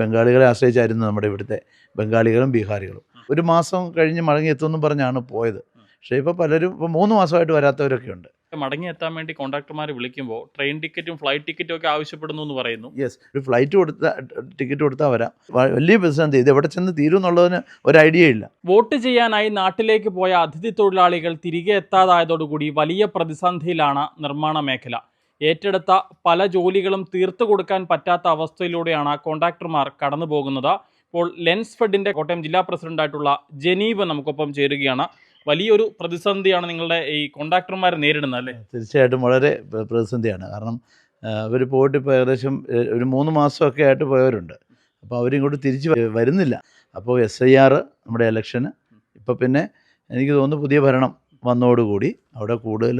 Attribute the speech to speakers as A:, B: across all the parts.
A: ബംഗാളികളെ ആശ്രയിച്ചായിരുന്നു നമ്മുടെ ഇവിടുത്തെ ബംഗാളികളും ബീഹാറികളും. ഒരു മാസം കഴിഞ്ഞ് മടങ്ങിയെത്തുമെന്നും പറഞ്ഞാണ് പോയത്. പക്ഷേ ഇപ്പോൾ പലരും ഇപ്പോൾ 3 മാസമായിട്ട് വരാത്തവരൊക്കെ ഉണ്ട്.
B: മടങ്ങിയെത്താൻ വേണ്ടി കോൺട്രാക്ടർമാർ വിളിക്കുമ്പോൾ ട്രെയിൻ ടിക്കറ്റും ഫ്ലൈറ്റ് ടിക്കറ്റും ഒക്കെ ആവശ്യപ്പെടുന്നു എന്ന് പറയുന്നു.
A: യെസ്, ഒരു ഫ്ലൈറ്റ് ടിക്കറ്റ് കൊടുത്താൽ വരാം. വലിയ പ്രതിസന്ധി. ഇത് എവിടെ ചെന്ന് തീരും എന്നുള്ളതിന് ഒരു ഐഡിയ ഇല്ല.
B: വോട്ട് ചെയ്യാനായി നാട്ടിലേക്ക് പോയ അതിഥി തൊഴിലാളികൾ തിരികെ എത്താതായതോടുകൂടി വലിയ പ്രതിസന്ധിയിലാണ് നിർമ്മാണ മേഖല. ഏറ്റെടുത്ത പല ജോലികളും തീർത്തു കൊടുക്കാൻ പറ്റാത്ത അവസ്ഥയിലൂടെയാണ് കോൺട്രാക്ടർമാർ കടന്നു പോകുന്നത്. ഇപ്പോൾ ലെൻസ് ഫെഡിൻ്റെ കോട്ടയം ജില്ലാ പ്രസിഡന്റായിട്ടുള്ള ജനീവ് നമുക്കൊപ്പം ചേരുകയാണ്. വലിയൊരു പ്രതിസന്ധിയാണ് നിങ്ങളുടെ ഈ കോൺട്രാക്ടർമാർ നേരിടുന്നത് അല്ലേ?
A: തീർച്ചയായിട്ടും വളരെ പ്രതിസന്ധിയാണ്. കാരണം അവർ പോയിട്ട് ഇപ്പോൾ ഏകദേശം ഒരു 3 മാസമൊക്കെ ആയിട്ട് പോയവരുണ്ട്. അപ്പോൾ അവരിങ്ങോട്ട് തിരിച്ച് വരുന്നില്ല. അപ്പോൾ SIR നമ്മുടെ ഇലക്ഷന് ഇപ്പോൾ പിന്നെ എനിക്ക് തോന്നുന്നു പുതിയ ഭരണം വന്നതോടുകൂടി അവിടെ കൂടുതൽ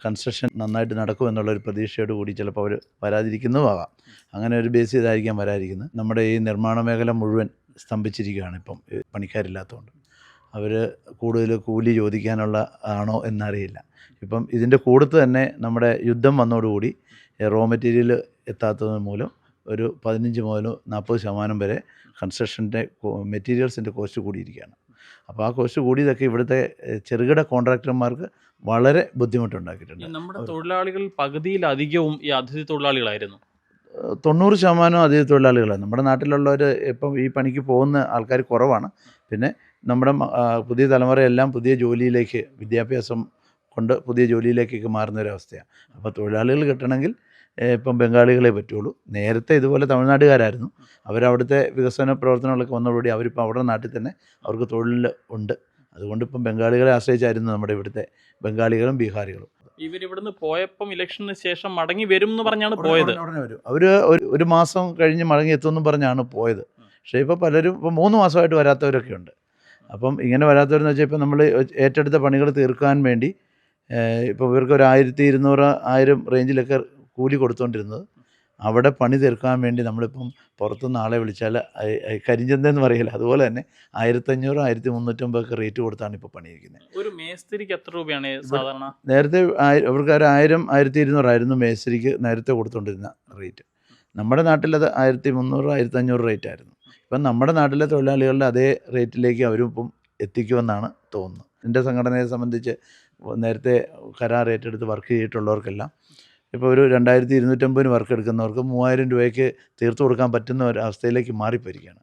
A: കൺസ്ട്രക്ഷൻ നന്നായിട്ട് നടക്കുമെന്നുള്ളൊരു പ്രതീക്ഷയോട് കൂടി ചിലപ്പോൾ അവർ വരാതിരിക്കുന്നതുമാകാം. അങ്ങനെ ഒരു ബേസ് ചെയ്തായിരിക്കാം വരാതിരിക്കുന്നത്. നമ്മുടെ ഈ നിർമ്മാണ മേഖല മുഴുവൻ സ്തംഭിച്ചിരിക്കുകയാണ് ഇപ്പം പണിക്കാരില്ലാത്തതുകൊണ്ട്. അവർ കൂടുതൽ കൂലി ചോദിക്കാനുള്ള ആണോ എന്നറിയില്ല. ഇപ്പം ഇതിൻ്റെ കൂടത്ത് തന്നെ നമ്മുടെ യുദ്ധം വന്നതോടുകൂടി റോ മെറ്റീരിയൽ എത്താത്തത് മൂലം ഒരു 15 മുതൽ 40% വരെ കൺസ്ട്രക്ഷൻ്റെ മെറ്റീരിയൽസിൻ്റെ കോസ്റ്റ് കൂടിയിരിക്കുകയാണ്. അപ്പോൾ ആ കോസ്റ്റ് കൂടിയതൊക്കെ ഇവിടുത്തെ ചെറുകിട കോൺട്രാക്ടർമാർക്ക് വളരെ ബുദ്ധിമുട്ടുണ്ടാക്കിയിട്ടുണ്ട്.
B: നമ്മുടെ തൊഴിലാളികൾ പകുതിയിലധികവും ഈ അതിഥി തൊഴിലാളികളായിരുന്നു.
A: 90% അതിഥി തൊഴിലാളികളാണ്. നമ്മുടെ നാട്ടിലുള്ളവർ ഇപ്പം ഈ പണിക്ക് പോകുന്ന ആൾക്കാർ കുറവാണ്. പിന്നെ നമ്മുടെ പുതിയ തലമുറയെല്ലാം പുതിയ ജോലിയിലേക്ക് വിദ്യാഭ്യാസം കൊണ്ട് പുതിയ ജോലിയിലേക്കൊക്കെ മാറുന്നൊരവസ്ഥയാണ്. അപ്പോൾ തൊഴിലാളികൾ കിട്ടണമെങ്കിൽ ഇപ്പം ബംഗാളികളെ പറ്റുള്ളൂ. നേരത്തെ ഇതുപോലെ തമിഴ്നാട്ടുകാരായിരുന്നു. അവരവിടുത്തെ വികസന പ്രവർത്തനങ്ങളൊക്കെ വന്നതോടുകൂടി അവരിപ്പോൾ അവരുടെ നാട്ടിൽ തന്നെ അവർക്ക് തൊഴിൽ ഉണ്ട്. അതുകൊണ്ട് ഇപ്പം ബംഗാളികളെ ആശ്രയിച്ചായിരുന്നു നമ്മുടെ ഇവിടുത്തെ ബംഗാളികളും ബീഹാറികളും.
B: ഇവരിവിടുന്ന് പോയപ്പം ഇലക്ഷന് ശേഷം മടങ്ങി വരും എന്ന് പറഞ്ഞാണ് പോയത്.
A: ഉടനെ വരും. അവർ ഒരു മാസം കഴിഞ്ഞ് മടങ്ങിയെത്തുമെന്നും പറഞ്ഞാണ് പോയത്. പക്ഷേ ഇപ്പോൾ പലരും ഇപ്പോൾ 3 മാസമായിട്ട് വരാത്തവരൊക്കെ ഉണ്ട്. അപ്പം ഇങ്ങനെ വരാത്തവരെന്ന് വെച്ചാൽ ഇപ്പോൾ നമ്മൾ ഏറ്റെടുത്ത പണികൾ തീർക്കാൻ വേണ്ടി ഇപ്പോൾ ഇവർക്ക് ഒരു 1200 1000 റേഞ്ചിലൊക്കെ കൂലി കൊടുത്തുകൊണ്ടിരുന്നത് അവിടെ പണി തീർക്കാൻ വേണ്ടി നമ്മളിപ്പം പുറത്തുനിന്ന് ആളെ വിളിച്ചാൽ കരിഞ്ചന്തയെന്ന് പറയില്ല, അതുപോലെ തന്നെ 1500 1350 റേറ്റ് കൊടുത്താണ് ഇപ്പോൾ പണിയിരിക്കുന്നത്.
B: ഒരു മേസ്തിരിക്ക് എത്ര രൂപയാണ് സാധാരണ?
A: നേരത്തെ ഇവർക്ക് ഒരു 1000 1200 ആയിരുന്നു മേസ്തിരിക്ക് നേരത്തെ കൊടുത്തുകൊണ്ടിരുന്ന റേറ്റ്. നമ്മുടെ നാട്ടിലത് 1300 1500 റേറ്റ് ആയിരുന്നു. ഇപ്പം നമ്മുടെ നാട്ടിലെ തൊഴിലാളികളുടെ അതേ റേറ്റിലേക്ക് അവരും ഇപ്പം എത്തിക്കുമെന്നാണ് തോന്നുന്നത്. എൻ്റെ സംഘടനയെ സംബന്ധിച്ച് നേരത്തെ കരാർ ഏറ്റെടുത്ത് വർക്ക് ചെയ്തിട്ടുള്ളവർക്കെല്ലാം ഇപ്പോൾ ഒരു 2250 വർക്ക് എടുക്കുന്നവർക്ക് 3000 രൂപയ്ക്ക് തീർത്തു കൊടുക്കാൻ പറ്റുന്ന ഒരു അവസ്ഥയിലേക്ക് മാറിപ്പോയിരിക്കുകയാണ്.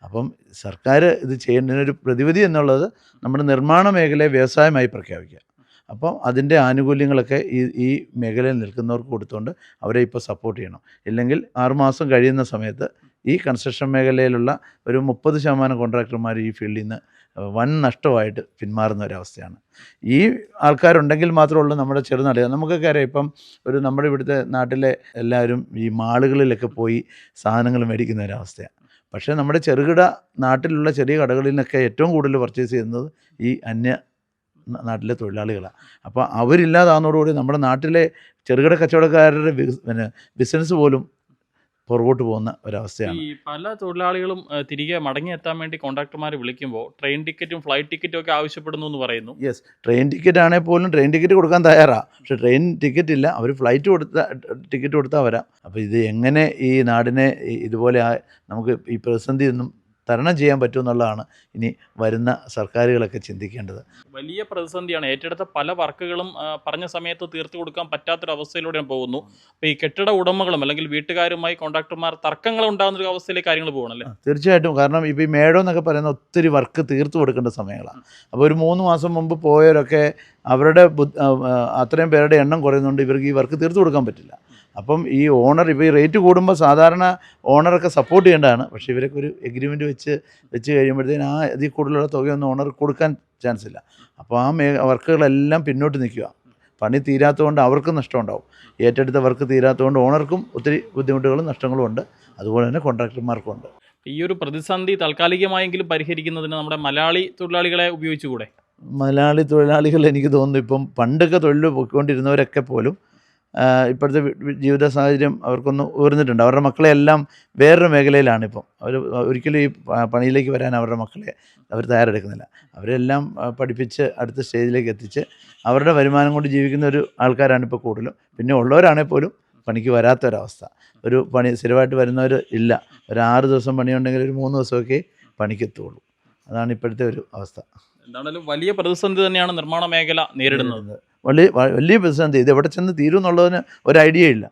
A: അപ്പം സർക്കാർ ഇത് ചെയ്യേണ്ടതിനൊരു പ്രതിവിധി എന്നുള്ളത് നമ്മുടെ നിർമ്മാണ മേഖലയെ വ്യവസായമായി പ്രഖ്യാപിക്കുക. അപ്പം അതിൻ്റെ ആനുകൂല്യങ്ങളൊക്കെ ഈ മേഖലയിൽ നിൽക്കുന്നവർക്ക് കൊടുത്തുകൊണ്ട് അവരെ ഇപ്പോൾ സപ്പോർട്ട് ചെയ്യണം. ഇല്ലെങ്കിൽ 6 മാസം കഴിയുന്ന സമയത്ത് ഈ കൺസ്ട്രക്ഷൻ മേഖലയിലുള്ള ഒരു 30% കോൺട്രാക്ടർമാർ ഈ ഫീൽഡിൽ നിന്ന് വൻ നഷ്ടമായിട്ട് പിന്മാറുന്ന ഒരവസ്ഥയാണ്. ഈ ആൾക്കാരുണ്ടെങ്കിൽ മാത്രമേ ഉള്ളൂ നമ്മുടെ ചെറുനാട്. നമുക്കൊക്കെ അറിയാം, ഇപ്പം നമ്മുടെ ഇവിടുത്തെ നാട്ടിലെ എല്ലാവരും ഈ മാളുകളിലൊക്കെ പോയി സാധനങ്ങൾ മേടിക്കുന്ന ഒരവസ്ഥയാണ്. പക്ഷേ നമ്മുടെ ചെറുകിട നാട്ടിലുള്ള ചെറിയ കടകളിൽ നിന്നൊക്കെ ഏറ്റവും കൂടുതൽ പർച്ചേസ് ചെയ്യുന്നത് ഈ നാട്ടിലെ തൊഴിലാളികളാണ്. അപ്പോൾ അവരില്ലാതാകുന്നതോടുകൂടി നമ്മുടെ നാട്ടിലെ ചെറുകിട കച്ചവടക്കാരുടെ ബിസിനസ് പോലും പുറകോട്ട് പോകുന്ന ഒരവസ്ഥയാണ്.
B: ഈ പല തൊഴിലാളികളും തിരികെ മടങ്ങിയെത്താൻ വേണ്ടി കോൺട്രാക്ടർമാർ വിളിക്കുമ്പോൾ ട്രെയിൻ ടിക്കറ്റും ഫ്ലൈറ്റ് ടിക്കറ്റും ഒക്കെ ആവശ്യപ്പെടുന്നു എന്ന് പറയുന്നു.
A: യെസ്, ട്രെയിൻ ടിക്കറ്റ് ആണെങ്കിൽ പോലും ട്രെയിൻ ടിക്കറ്റ് കൊടുക്കാൻ തയ്യാറാണ്. പക്ഷേ ട്രെയിൻ ടിക്കറ്റ് ഇല്ല. അവർ ടിക്കറ്റ് കൊടുത്താൽ വരാം. അപ്പോൾ ഇത് എങ്ങനെ ഈ നാടിനെ ഇതുപോലെ നമുക്ക് ഈ പ്രതിസന്ധി ഒന്നും തരണം ചെയ്യാൻ പറ്റുമെന്നുള്ളതാണ് ഇനി വരുന്ന സർക്കാരുകളൊക്കെ ചിന്തിക്കേണ്ടത്.
B: വലിയ പ്രതിസന്ധിയാണ്. ഏറ്റെടുത്ത പല വർക്കുകളും പറഞ്ഞ സമയത്ത് തീർത്തു കൊടുക്കാൻ പറ്റാത്തൊരവസ്ഥയിലൂടെ പോകുന്നു. അപ്പോൾ ഈ കെട്ടിട ഉടമകളും അല്ലെങ്കിൽ വീട്ടുകാരുമായി കോൺട്രാക്ടർമാർ തർക്കങ്ങൾ ഉണ്ടാകുന്നൊരു അവസ്ഥയിലേക്ക് കാര്യങ്ങൾ പോകണമല്ലേ?
A: തീർച്ചയായിട്ടും. കാരണം ഇപ്പോൾ ഈ മേടം എന്നൊക്കെ പറയുന്ന ഒത്തിരി വർക്ക് തീർത്തു കൊടുക്കേണ്ട സമയങ്ങളാണ്. അപ്പോൾ ഒരു 3 മാസം മുമ്പ് പോയവരൊക്കെ അവരുടെ അത്രയും പേരുടെ എണ്ണം കുറയുന്നുണ്ട്. ഇവർക്ക് ഈ വർക്ക് തീർത്തു കൊടുക്കാൻ പറ്റില്ല. അപ്പം ഈ ഓണർ ഇപ്പോൾ ഈ റേറ്റ് കൂടുമ്പോൾ സാധാരണ ഓണറൊക്കെ സപ്പോർട്ട് ചെയ്യേണ്ടതാണ്. പക്ഷേ ഇവരൊക്കെ ഒരു എഗ്രിമെൻറ്റ് വെച്ച് കഴിയുമ്പോഴത്തേന് ഇതിൽ കൂടുതലുള്ള തുകയൊന്നും ഓണർ കൊടുക്കാൻ ചാൻസ് ഇല്ല. അപ്പോൾ വർക്കുകളെല്ലാം പിന്നോട്ട് നിൽക്കുക. പണി തീരാത്തതുകൊണ്ട് അവർക്കും നഷ്ടമുണ്ടാവും. ഏറ്റെടുത്ത വർക്ക് തീരാത്തതുകൊണ്ട് ഓണർക്കും ഒത്തിരി ബുദ്ധിമുട്ടുകളും നഷ്ടങ്ങളും ഉണ്ട്. അതുപോലെ തന്നെ കോൺട്രാക്ടർമാർക്കും ഉണ്ട്.
B: ഈ ഒരു പ്രതിസന്ധി താൽക്കാലികമായെങ്കിലും പരിഹരിക്കുന്നതിന് നമ്മുടെ മലയാളി തൊഴിലാളികളെ ഉപയോഗിച്ചുകൂടെ?
A: മലയാളി തൊഴിലാളികൾ എനിക്ക് തോന്നുന്നു ഇപ്പം പണ്ടൊക്കെ തൊഴിൽ പോയിക്കൊണ്ടിരുന്നവരൊക്കെ പോലും ഇപ്പോഴത്തെ ജീവിത സാഹചര്യം അവർക്കൊന്ന് ഉയർന്നിട്ടുണ്ട്. അവരുടെ മക്കളെ എല്ലാം വേറൊരു മേഖലയിലാണ് ഇപ്പം. അവർ ഒരിക്കലും ഈ പണിയിലേക്ക് വരാൻ അവരുടെ മക്കളെ അവർ തയ്യാറെടുക്കുന്നില്ല. അവരെല്ലാം പഠിപ്പിച്ച് അടുത്ത സ്റ്റേജിലേക്ക് എത്തിച്ച് അവരുടെ വരുമാനം കൊണ്ട് ജീവിക്കുന്ന ഒരു ആൾക്കാരാണ് ഇപ്പോൾ കൂടുതലും. പിന്നെ ഉള്ളവരാണെങ്കിൽ പോലും പണിക്ക് വരാത്തൊരവസ്ഥ. ഒരു പണി സ്ഥിരമായിട്ട് വരുന്നവർ ഇല്ല. ഒരു 6 ദിവസം പണിയുണ്ടെങ്കിൽ ഒരു 3 ദിവസമൊക്കെ പണിക്കെത്തുള്ളൂ. അതാണ് ഇപ്പോഴത്തെ ഒരു അവസ്ഥ.
B: എന്താണെങ്കിലും വലിയ പ്രതിസന്ധി തന്നെയാണ് നിർമ്മാണ മേഖല നേരിടുന്നത്.
A: വലിയ പ്രതിസന്ധി. ഇത് എവിടെ ചെന്ന് തീരും എന്നുള്ളതിന് ഒരു ഐഡിയ ഇല്ല.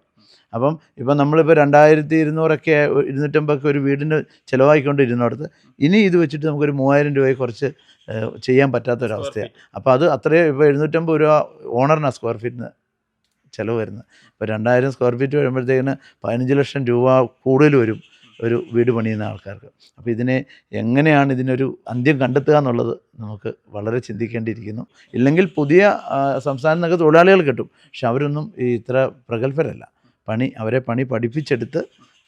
A: അപ്പം ഇപ്പം നമ്മളിപ്പോൾ 2200 250 ഒരു വീടിന് ചിലവായിക്കൊണ്ടിരുന്നിടത്ത് ഇനി ഇത് വെച്ചിട്ട് നമുക്കൊരു 3000 രൂപയെ കുറച്ച് ചെയ്യാൻ പറ്റാത്തൊരവസ്ഥയാണ്. അപ്പോൾ അത് അത്രയും ഇപ്പോൾ 750 രൂപ ഓണറിനാണ് സ്ക്വയർ ഫീറ്റിന് ചിലവ് വരുന്നത്. ഇപ്പോൾ 2000 സ്ക്വയർ ഫീറ്റ് വരുമ്പോഴത്തേക്കിന് 15 ലക്ഷം രൂപ കൂടുതൽ വരും ഒരു വീട് പണിയുന്ന ആൾക്കാർക്ക്. അപ്പോൾ എങ്ങനെയാണ് ഇതിനൊരു അന്ത്യം കണ്ടെത്തുക എന്നുള്ളത് നമുക്ക് വളരെ ചിന്തിക്കേണ്ടിയിരിക്കുന്നു. ഇല്ലെങ്കിൽ പുതിയ സംസ്ഥാനത്ത് നിന്നൊക്കെ തൊഴിലാളികൾ കിട്ടും. പക്ഷെ അവരൊന്നും ഇത്ര പ്രഗത്ഭരല്ല. അവരെ പണി പഠിപ്പിച്ചെടുത്ത്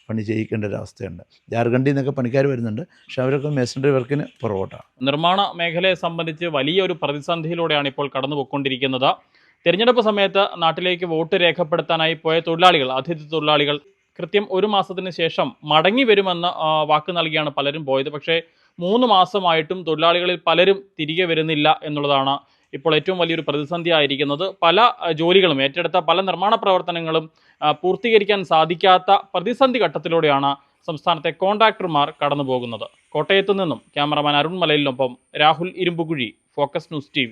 A: പണി ചെയ്യിക്കേണ്ട ഒരവസ്ഥയുണ്ട്. ജാർഖണ്ഡിൽ നിന്നൊക്കെ പണിക്കാർ വരുന്നുണ്ട്. പക്ഷെ അവരൊക്കെ മേസണറി വർക്കിന് പുറകോട്ടാണ്.
B: നിർമ്മാണ മേഖലയെ സംബന്ധിച്ച് വലിയൊരു പ്രതിസന്ധിയിലൂടെയാണ് ഇപ്പോൾ കടന്നു പോയിക്കൊണ്ടിരിക്കുന്നത്. തിരഞ്ഞെടുപ്പ് സമയത്ത് നാട്ടിലേക്ക് വോട്ട് രേഖപ്പെടുത്താനായി പോയ തൊഴിലാളികൾ, അതിഥി തൊഴിലാളികൾ കൃത്യം 1 മാസത്തിന് ശേഷം മടങ്ങി വരുമെന്ന് വാക്ക് നൽകിയാണ് പലരും പോയത്. പക്ഷേ 3 മാസമായിട്ടും തൊഴിലാളികളിൽ പലരും തിരികെ വരുന്നില്ല എന്നുള്ളതാണ് ഇപ്പോൾ ഏറ്റവും വലിയൊരു പ്രതിസന്ധി ആയിരിക്കുന്നത്. പല ജോലികളും ഏറ്റെടുത്ത പല നിർമ്മാണ പ്രവർത്തനങ്ങളും പൂർത്തീകരിക്കാൻ സാധിക്കാത്ത പ്രതിസന്ധി ഘട്ടത്തിലൂടെയാണ് സംസ്ഥാനത്തെ കോൺട്രാക്ടർമാർ കടന്നു പോകുന്നത്. കോട്ടയത്തു നിന്നും ക്യാമറമാൻ അരുൺ മലയിലിനൊപ്പം Rahul Irumpukuzhi, focus news TV.